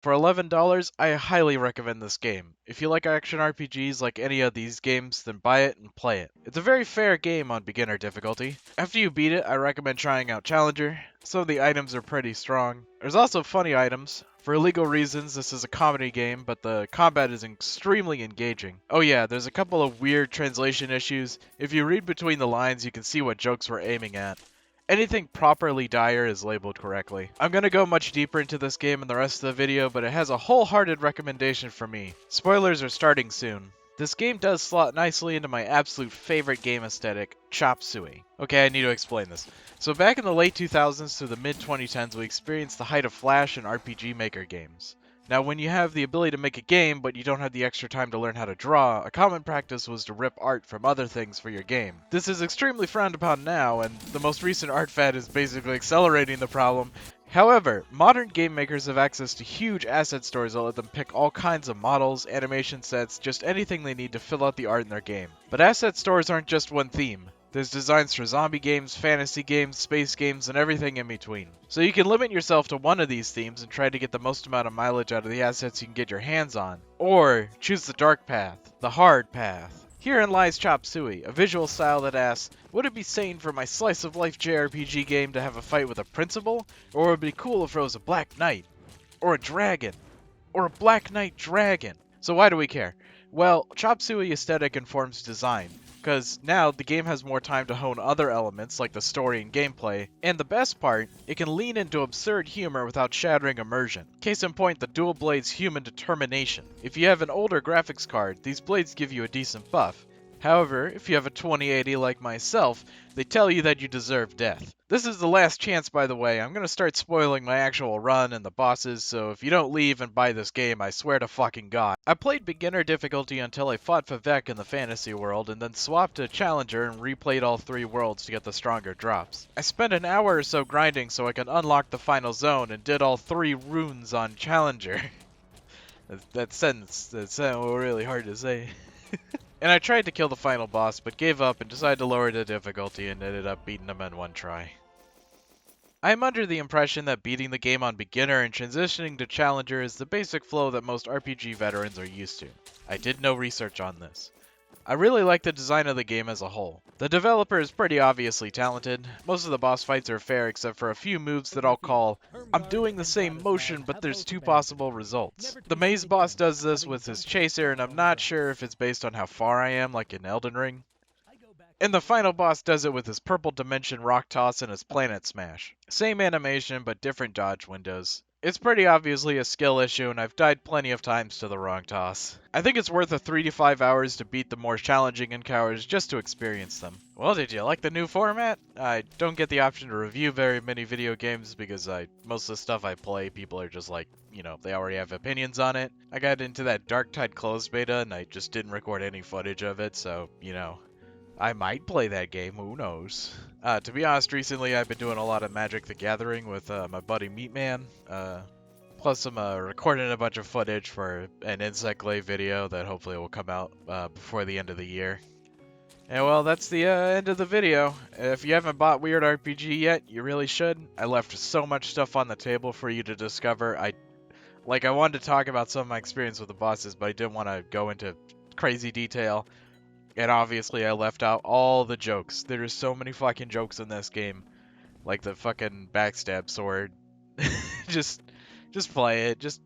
For $11, I highly recommend this game. If you like action RPGs like any of these games, then buy it and play it. It's a very fair game on beginner difficulty. After you beat it, I recommend trying out Challenger. Some of the items are pretty strong. There's also funny items. For legal reasons, this is a comedy game, but the combat is extremely engaging. Oh yeah, there's a couple of weird translation issues. If you read between the lines, you can see what jokes we're aiming at. Anything properly dire is labeled correctly. I'm gonna go much deeper into this game in the rest of the video, but it has a wholehearted recommendation for me. Spoilers are starting soon. This game does slot nicely into my absolute favorite game aesthetic, chop suey. Okay, I need to explain this. So back in the late 2000s to the mid 2010s, we experienced the height of Flash and RPG Maker games. Now, when you have the ability to make a game, but you don't have the extra time to learn how to draw, a common practice was to rip art from other things for your game. This is extremely frowned upon now, and the most recent art fad is basically accelerating the problem. However, modern game makers have access to huge asset stores that let them pick all kinds of models, animation sets, just anything they need to fill out the art in their game. But asset stores aren't just one theme. There's designs for zombie games, fantasy games, space games, and everything in between. So you can limit yourself to one of these themes and try to get the most amount of mileage out of the assets you can get your hands on. Or choose the dark path, the hard path. Herein lies Chop Suey, a visual style that asks, would it be sane for my slice of life JRPG game to have a fight with a principal? Or would it be cool if it was a Black Knight? Or a dragon? Or a Black Knight dragon? So why do we care? Well, Chop Suey aesthetic informs design, because now the game has more time to hone other elements like the story and gameplay, and the best part, it can lean into absurd humor without shattering immersion. Case in point, the dual blades human determination. If you have an older graphics card, these blades give you a decent buff. However, if you have a 2080 like myself, they tell you that you deserve death. This is the last chance, by the way. I'm gonna start spoiling my actual run and the bosses, so if you don't leave and buy this game, I swear to fucking God. I played beginner difficulty until I fought Vivek in the fantasy world, and then swapped to Challenger and replayed all 3 worlds to get the stronger drops. I spent an hour or so grinding so I could unlock the final zone, and did all 3 runes on Challenger. That's really hard to say. And I tried to kill the final boss, but gave up and decided to lower the difficulty and ended up beating him in one try. I am under the impression that beating the game on beginner and transitioning to challenger is the basic flow that most RPG veterans are used to. I did no research on this. I really like the design of the game as a whole. The developer is pretty obviously talented. Most of the boss fights are fair except for a few moves that I'll call, I'm doing the same motion but there's 2 possible results. The maze boss does this with his chaser, and I'm not sure if it's based on how far I am like in Elden Ring. And the final boss does it with his purple dimension rock toss and his planet smash. Same animation but different dodge windows. It's pretty obviously a skill issue, and I've died plenty of times to the wrong toss. I think it's worth the 3 to 5 hours to beat the more challenging encounters just to experience them. Well, did you like the new format? I don't get the option to review very many video games because most of the stuff I play, people are just like, they already have opinions on it. I got into that Dark Tide closed beta and I just didn't record any footage of it, so, I might play that game, who knows. To be honest, recently I've been doing a lot of Magic the Gathering with my buddy Meatman. Plus I'm recording a bunch of footage for an Insect Glaive video that hopefully will come out before the end of the year. And well, that's the end of the video. If you haven't bought WeirdRPG yet, you really should. I left so much stuff on the table for you to discover. I wanted to talk about some of my experience with the bosses, but I didn't want to go into crazy detail. And obviously I left out all the jokes. There's so many fucking jokes in this game. Like the fucking backstab sword. Just play it. Just